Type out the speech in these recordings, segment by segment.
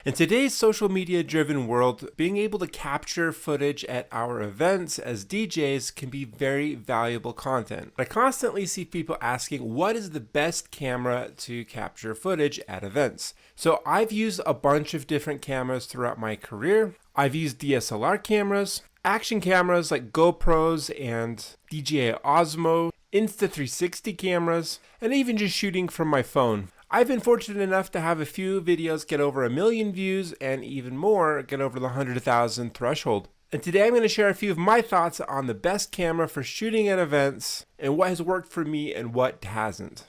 In today's social media driven world, being able to capture footage at our events as DJs can be very valuable content. I constantly see people asking, what is the best camera to capture footage at events? So I've used a bunch of different cameras throughout my career. I've used DSLR cameras, action cameras like GoPros and DJI Osmo, Insta360 cameras, and even just shooting from my phone. I've been fortunate enough to have a few videos get over 1 million views and even more get over the 100,000 threshold. And today I'm going to share a few of my thoughts on the best camera for shooting at events and what has worked for me and what hasn't.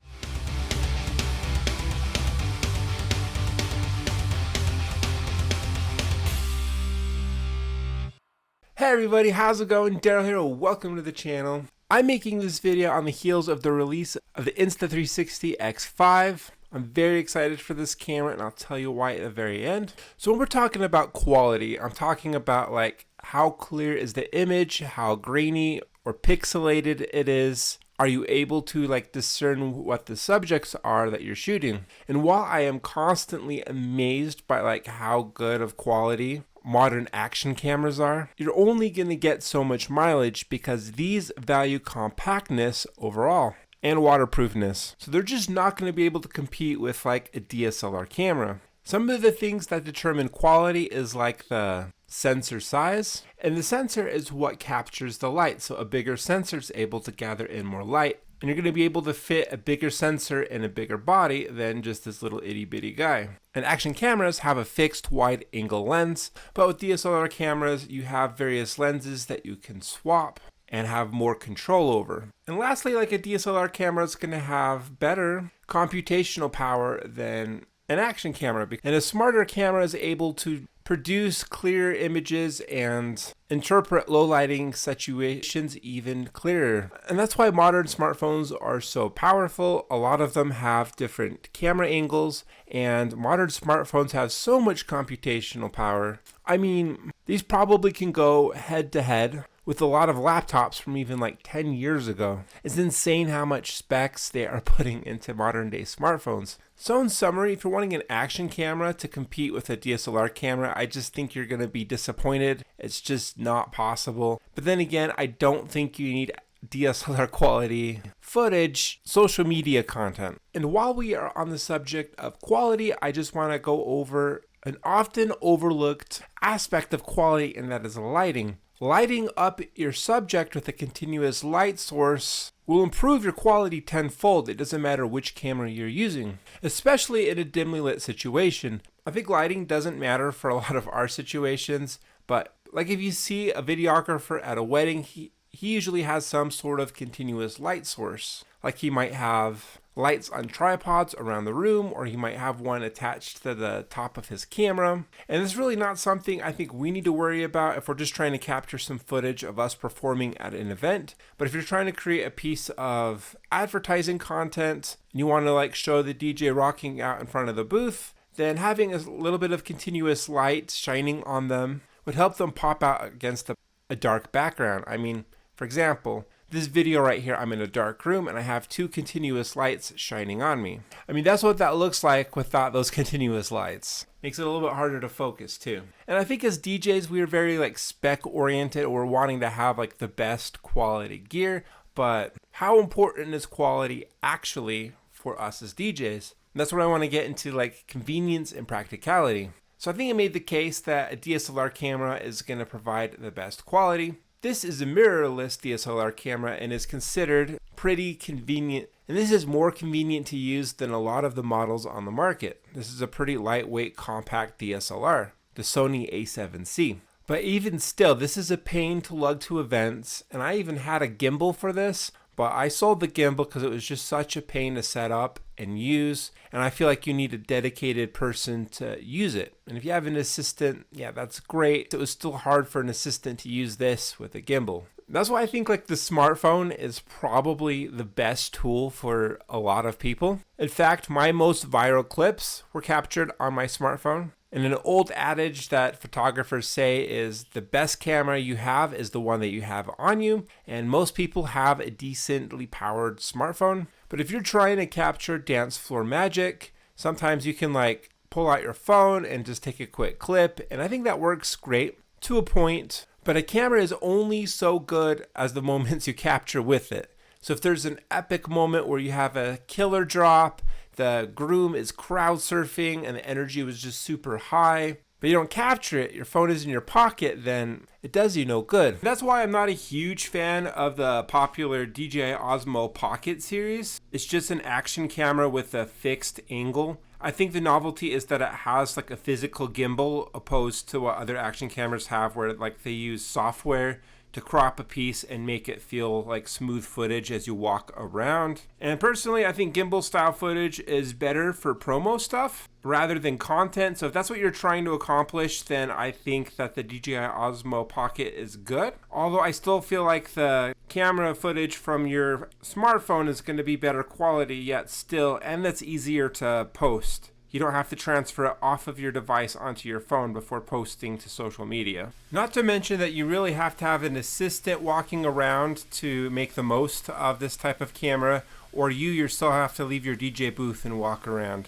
Hey everybody, how's it going? Daryl here, welcome to the channel. I'm making this video on the heels of the release of the Insta360 X5. I'm very excited for this camera and I'll tell you why at the very end. So when we're talking about quality, I'm talking about like how clear is the image, how grainy or pixelated it is. Are you able to like discern what the subjects are that you're shooting? And while I am constantly amazed by like how good of quality modern action cameras are, you're only going to get so much mileage because these value compactness overall and waterproofness. So they're just not going to be able to compete with like a DSLR camera. Some of the things that determine quality is like the sensor size, and the sensor is what captures the light. So a bigger sensor is able to gather in more light, and you're going to be able to fit a bigger sensor in a bigger body than just this little itty bitty guy. And action cameras have a fixed wide angle lens, but with DSLR cameras, you have various lenses that you can swap and have more control over. And lastly, like a DSLR camera is going to have better computational power than an action camera, and a smarter camera is able to produce clear images and interpret low lighting situations even clearer. And that's why modern smartphones are so powerful. A lot of them have different camera angles, and modern smartphones have so much computational power. I mean, these probably can go head to head with a lot of laptops from even like 10 years ago. It's insane how much specs they are putting into modern day smartphones. So in summary, if you're wanting an action camera to compete with a DSLR camera, I just think you're going to be disappointed. It's just not possible. But then again, I don't think you need DSLR quality footage, social media content. And while we are on the subject of quality, I just want to go over an often overlooked aspect of quality, and that is lighting. Lighting up your subject with a continuous light source will improve your quality tenfold. It doesn't matter which camera you're using, especially in a dimly lit situation. I think lighting doesn't matter for a lot of our situations, but like if you see a videographer at a wedding, he usually has some sort of continuous light source. Like he might have lights on tripods around the room, or he might have one attached to the top of his camera. And it's really not something I think we need to worry about if we're just trying to capture some footage of us performing at an event. But if you're trying to create a piece of advertising content and you want to like show the DJ rocking out in front of the booth, then having a little bit of continuous light shining on them would help them pop out against a dark background. I mean, for example, this video right here, I'm in a dark room and I have two continuous lights shining on me. I mean, that's what that looks like without those continuous lights. Makes it a little bit harder to focus too. And I think as DJs, we are very like spec oriented, or we're wanting to have like the best quality gear. But how important is quality actually for us as DJs? And that's what I want to get into, like convenience and practicality. So I think I made the case that a DSLR camera is going to provide the best quality. This is a mirrorless DSLR camera and is considered pretty convenient. And this is more convenient to use than a lot of the models on the market. This is a pretty lightweight, compact DSLR, the Sony A7C. But even still, this is a pain to lug to events. And I even had a gimbal for this, but I sold the gimbal because it was just such a pain to set up and use. And I feel like you need a dedicated person to use it. And if you have an assistant, yeah, that's great. It was still hard for an assistant to use this with a gimbal. That's why I think like the smartphone is probably the best tool for a lot of people. In fact, my most viral clips were captured on my smartphone. And an old adage that photographers say is the best camera you have is the one that you have on you. And most people have a decently powered smartphone. But if you're trying to capture dance floor magic, sometimes you can like pull out your phone and just take a quick clip. And I think that works great to a point, but a camera is only so good as the moments you capture with it. So if there's an epic moment where you have a killer drop, the groom is crowd surfing and the energy was just super high, but you don't capture it, your phone is in your pocket, then it does you no good. That's why I'm not a huge fan of the popular DJI Osmo Pocket series. It's just an action camera with a fixed angle. I think the novelty is that it has like a physical gimbal opposed to what other action cameras have, where like they use software to crop a piece and make it feel like smooth footage as you walk around. And personally, I think gimbal style footage is better for promo stuff rather than content. So if that's what you're trying to accomplish, then I think that the DJI Osmo Pocket is good. Although I still feel like the camera footage from your smartphone is going to be better quality yet still, and that's easier to post. You don't have to transfer it off of your device onto your phone before posting to social media. Not to mention that you really have to have an assistant walking around to make the most of this type of camera, or you yourself have to leave your DJ booth and walk around.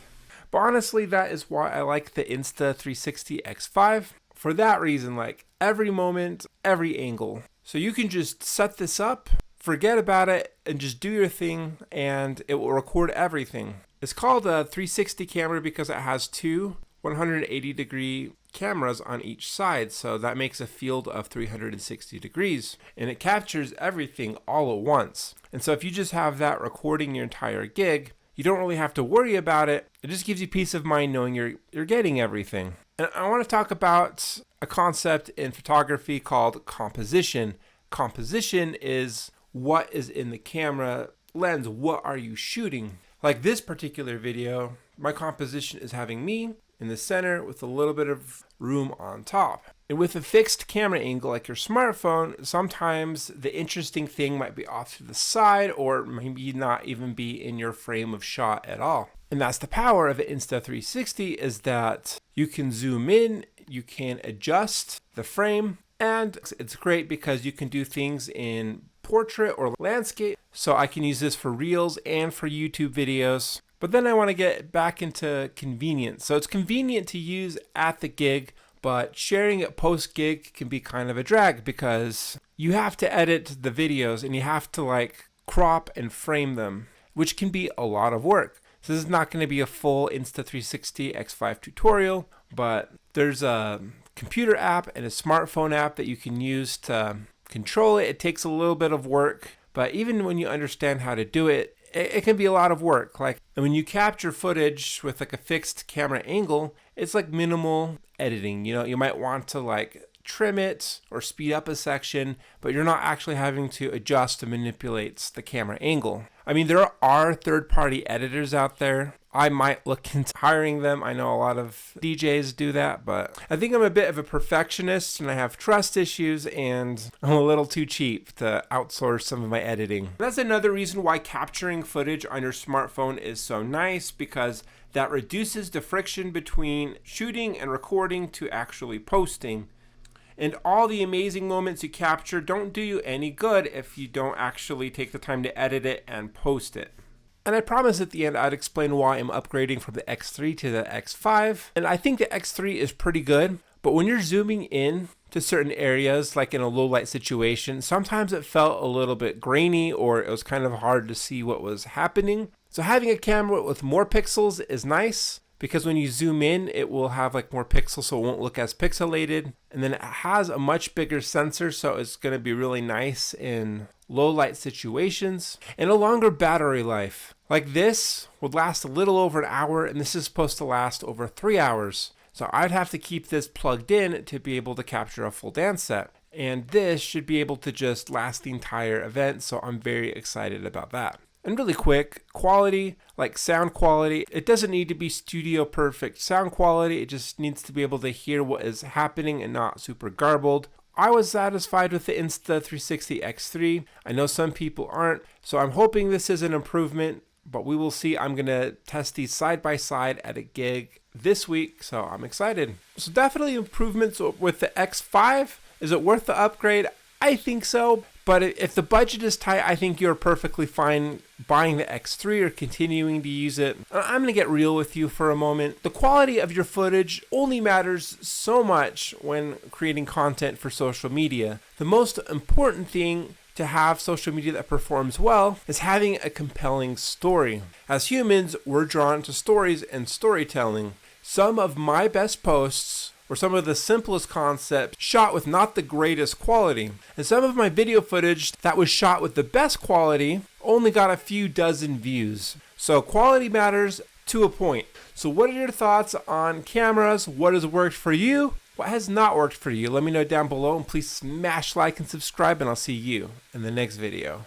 But honestly, that is why I like the Insta360 X5. For that reason, like every moment, every angle. So you can just set this up, forget about it, and just do your thing, and it will record everything. It's called a 360 camera because it has two 180-degree cameras on each side, so that makes a field of 360 degrees, and it captures everything all at once. And so if you just have that recording your entire gig, you don't really have to worry about it. It just gives you peace of mind knowing you're getting everything. And I want to talk about a concept in photography called composition. Composition is what is in the camera lens. What are you shooting? Like this particular video, my composition is having me in the center with a little bit of room on top. And with a fixed camera angle like your smartphone, sometimes the interesting thing might be off to the side or maybe not even be in your frame of shot at all. And that's the power of an Insta360, is that you can zoom in, you can adjust the frame, and it's great because you can do things in portrait or landscape. So I can use this for reels and for YouTube videos. But then I want to get back into convenience. So it's convenient to use at the gig, but sharing it post gig can be kind of a drag because you have to edit the videos and you have to like crop and frame them, which can be a lot of work. So this is not going to be a full Insta360 X5 tutorial, but there's a computer app and a smartphone app that you can use to control it. It takes a little bit of work, but even when you understand how to do it, it can be a lot of work. Like when you capture footage with like a fixed camera angle, it's like minimal editing. You know, you might want to like trim it or speed up a section, but you're not actually having to adjust and manipulate the camera angle. I mean, there are third-party editors out there. I might look into hiring them. I know a lot of DJs do that, but I think I'm a bit of a perfectionist and I have trust issues and I'm a little too cheap to outsource some of my editing. That's another reason why capturing footage on your smartphone is so nice, because that reduces the friction between shooting and recording to actually posting. And all the amazing moments you capture don't do you any good if you don't actually take the time to edit it and post it. And I promised at the end I'd explain why I'm upgrading from the X3 to the X5. And I think the X3 is pretty good, but when you're zooming in to certain areas, like in a low light situation, sometimes it felt a little bit grainy or it was kind of hard to see what was happening. So having a camera with more pixels is nice, because when you zoom in, it will have like more pixels, so it won't look as pixelated. And then it has a much bigger sensor, so it's going to be really nice in low light situations. And a longer battery life. Like this would last a little over an hour, and this is supposed to last over 3 hours. So I'd have to keep this plugged in to be able to capture a full dance set. And this should be able to just last the entire event, so I'm very excited about that. And really quick, quality, like sound quality, it doesn't need to be studio perfect sound quality. It just needs to be able to hear what is happening and not super garbled. I was satisfied with the Insta360 X3. I know some people aren't, so I'm hoping this is an improvement, but we will see. I'm going to test these side by side at a gig this week, so I'm excited. So definitely improvements with the X5. Is it worth the upgrade? I think so, But if the budget is tight, I think you're perfectly fine buying the X3 or continuing to use it. I'm going to get real with you for a moment. The quality of your footage only matters so much when creating content for social media. The most important thing to have social media that performs well is having a compelling story. As humans, we're drawn to stories and storytelling. Some of my best posts were some of the simplest concepts shot with not the greatest quality. And some of my video footage that was shot with the best quality only got a few dozen views. So quality matters to a point. So what are your thoughts on cameras? What has worked for you? What has not worked for you? Let me know down below, and please smash like and subscribe, and I'll see you in the next video.